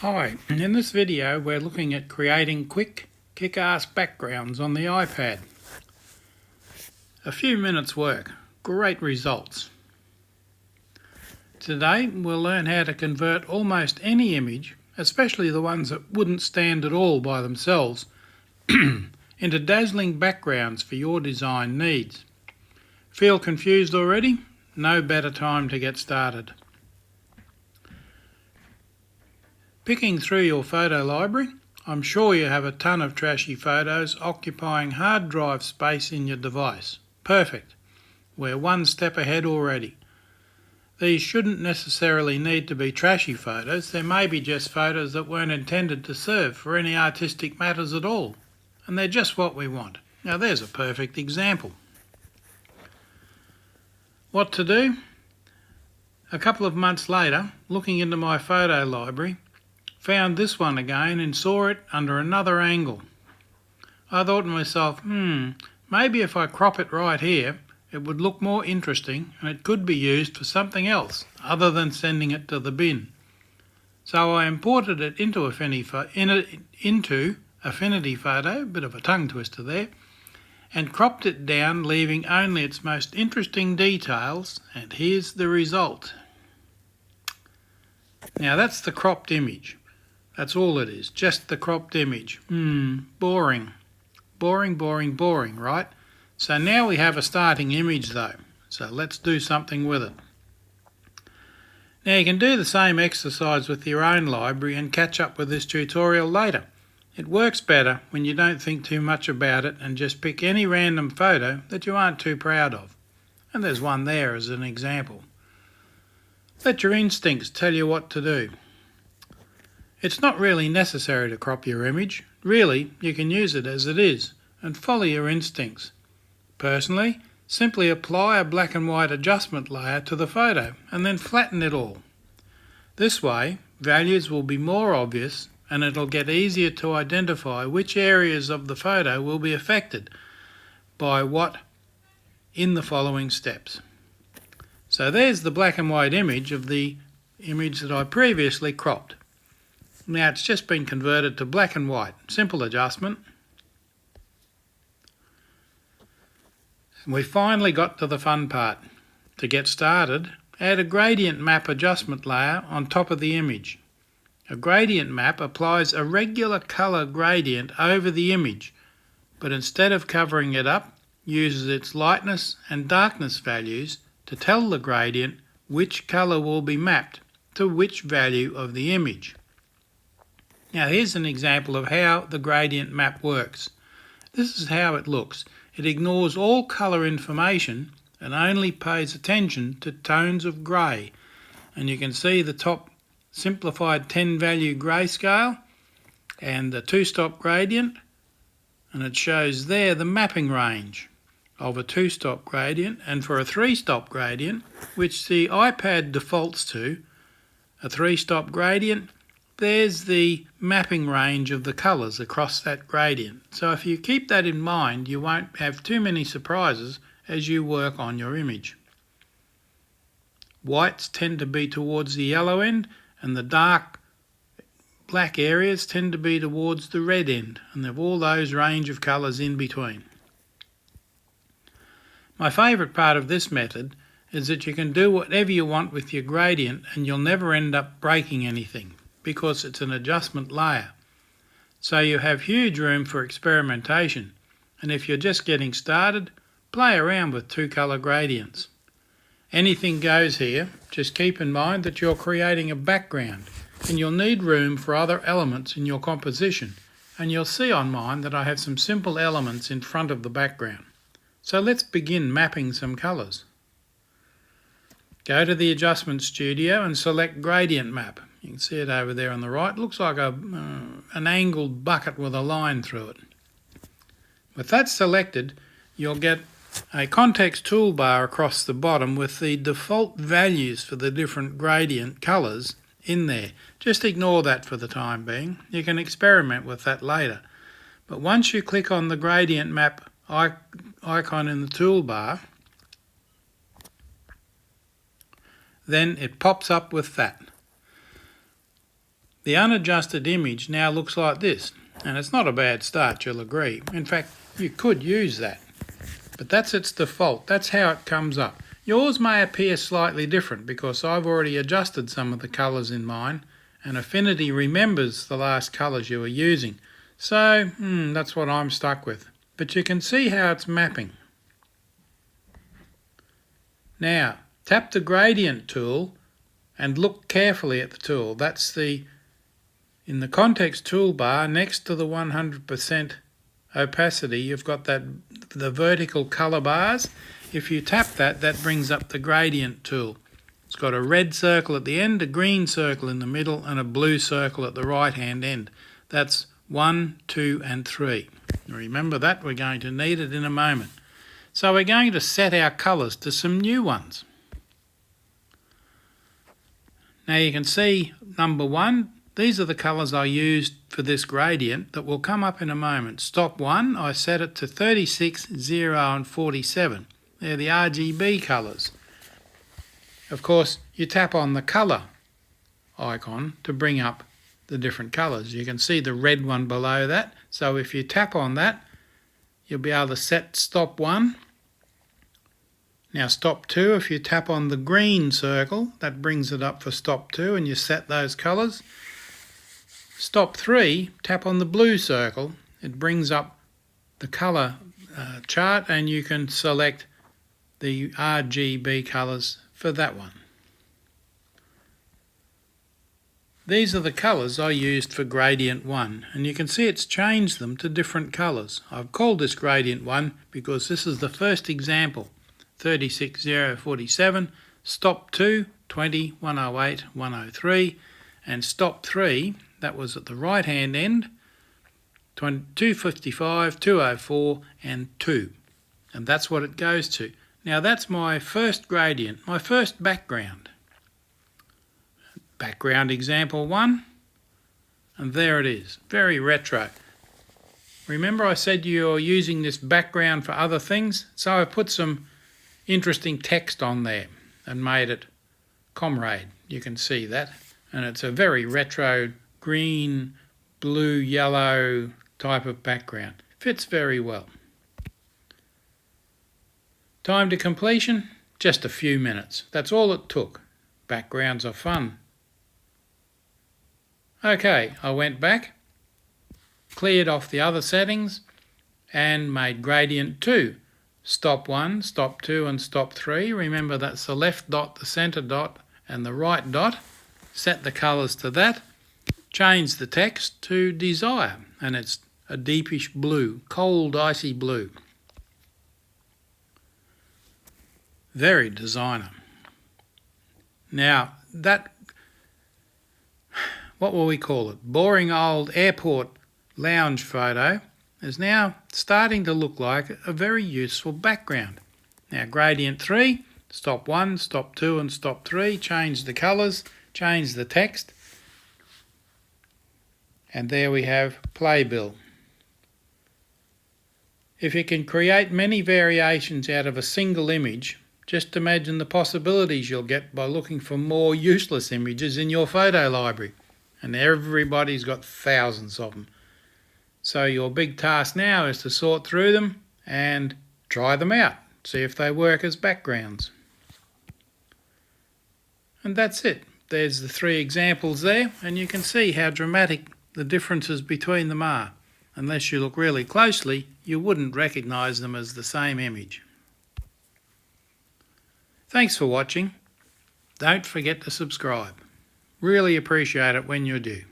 Hi, in this video we're looking at creating quick kick-ass backgrounds on the iPad. A few minutes work, great results. Today we'll learn how to convert almost any image, especially the ones that wouldn't stand at all by themselves, into dazzling backgrounds for your design needs. Feel confused already? No better time to get started. Picking through your photo library, I'm sure you have a ton of trashy photos occupying hard drive space in your device. Perfect. We're one step ahead already. These shouldn't necessarily need to be trashy photos. There may be just photos that weren't intended to serve for any artistic matters at all. And they're just what we want. Now there's a perfect example. What to do? A couple of months later, looking into my photo library, found this one again and saw it under another angle. I thought to myself, maybe if I crop it right here, it would look more interesting and it could be used for something else other than sending it to the bin. So I imported it into Affinity Photo, bit of a tongue twister there, and cropped it down, leaving only its most interesting details, and here's the result. Now that's the cropped image. That's all it is, just the cropped image. Boring. Boring, right? So now we have a starting image though, so let's do something with it. Now you can do the same exercise with your own library and catch up with this tutorial later. It works better when you don't think too much about it and just pick any random photo that you aren't too proud of. And there's one there as an example. Let your instincts tell you what to do. It's not really necessary to crop your image. Really, you can use it as it is and follow your instincts. Personally, simply apply a black and white adjustment layer to the photo and then flatten it all. This way, values will be more obvious and it'll get easier to identify which areas of the photo will be affected by what in the following steps. So there's the black and white image of the image that I previously cropped. Now it's just been converted to black and white. Simple adjustment. And we finally got to the fun part. To get started, add a gradient map adjustment layer on top of the image. A gradient map applies a regular colour gradient over the image, but instead of covering it up, uses its lightness and darkness values to tell the gradient which colour will be mapped to which value of the image. Now here's an example of how the gradient map works. This is how it looks. It ignores all colour information and only pays attention to tones of grey. And you can see the top simplified 10 value grayscale and the 2-stop gradient, and it shows there the mapping range of a 2-stop gradient, and for a 3-stop gradient, which the iPad defaults to, a 3-stop gradient, there's the mapping range of the colours across that gradient. So if you keep that in mind, you won't have too many surprises as you work on your image. Whites tend to be towards the yellow end, and the dark black areas tend to be towards the red end, and they've all those range of colours in between. My favourite part of this method is that you can do whatever you want with your gradient and you'll never end up breaking anything, because it's an adjustment layer. So you have huge room for experimentation, and if you're just getting started, play around with 2-colour gradients. Anything goes here. Just keep in mind that you're creating a background and you'll need room for other elements in your composition, and you'll see on mine that I have some simple elements in front of the background. So let's begin mapping some colours. Go to the Adjustment Studio and select Gradient Map. You can see it over there on the right. It looks like an angled bucket with a line through it. With that selected, you'll get a context toolbar across the bottom with the default values for the different gradient colours in there. Just ignore that for the time being. You can experiment with that later. But once you click on the Gradient Map icon in the toolbar, then it pops up with that. The unadjusted image now looks like this, and it's not a bad start, you'll agree. In fact, you could use that, but that's its default. That's how it comes up. Yours may appear slightly different because I've already adjusted some of the colours in mine, and Affinity remembers the last colours you were using. So, that's what I'm stuck with. But you can see how it's mapping. Now, tap the gradient tool and look carefully at the tool. That's in the context toolbar next to the 100% opacity, you've got the vertical colour bars. If you tap that, that brings up the gradient tool. It's got a red circle at the end, a green circle in the middle, and a blue circle at the right-hand end. That's 1, 2, and 3. Remember that, we're going to need it in a moment. So we're going to set our colours to some new ones. Now you can see number 1, these are the colours I used for this gradient that will come up in a moment. Stop 1, I set it to 36, 0 and 47. They're the RGB colours. Of course, you tap on the colour icon to bring up the different colours. You can see the red one below that. So if you tap on that, you'll be able to set stop 1. Now stop 2, if you tap on the green circle, that brings it up for stop 2 and you set those colours. Stop 3, tap on the blue circle, it brings up the colour chart and you can select the RGB colours for that one. These are the colours I used for gradient 1 and you can see it's changed them to different colours. I've called this gradient 1 because this is the first example. 36, 0, 47, stop 2, 20, 108, 103 and stop 3, that was at the right hand end, 255, 204 and 2. And that's what it goes to. Now that's my first gradient, my first background. Background example 1, and there it is, very retro. Remember I said you're using this background for other things? So I put some interesting text on there and made it Comrade. You can see that. And it's a very retro green, blue, yellow type of background. Fits very well. Time to completion, just a few minutes. That's all it took. Backgrounds are fun. Okay, I went back, cleared off the other settings and made gradient 2. Stop 1, stop 2 and stop 3. Remember that's the left dot, the centre dot and the right dot. Set the colours to that. Change the text to Desire and it's a deepish blue, cold icy blue. Very designer. Now that, what will we call it? Boring old airport lounge photo is now starting to look like a very useful background. Now gradient 3, stop 1, stop 2 and stop 3, change the colours, change the text and there we have playbill. If you can create many variations out of a single image, just imagine the possibilities you'll get by looking for more useless images in your photo library. And everybody's got thousands of them. So your big task now is to sort through them and try them out. See if they work as backgrounds. And that's it. There's the 3 examples there and you can see how dramatic the differences between them are. Unless you look really closely, you wouldn't recognise them as the same image. Thanks for watching. Don't forget to subscribe. Really appreciate it when you do.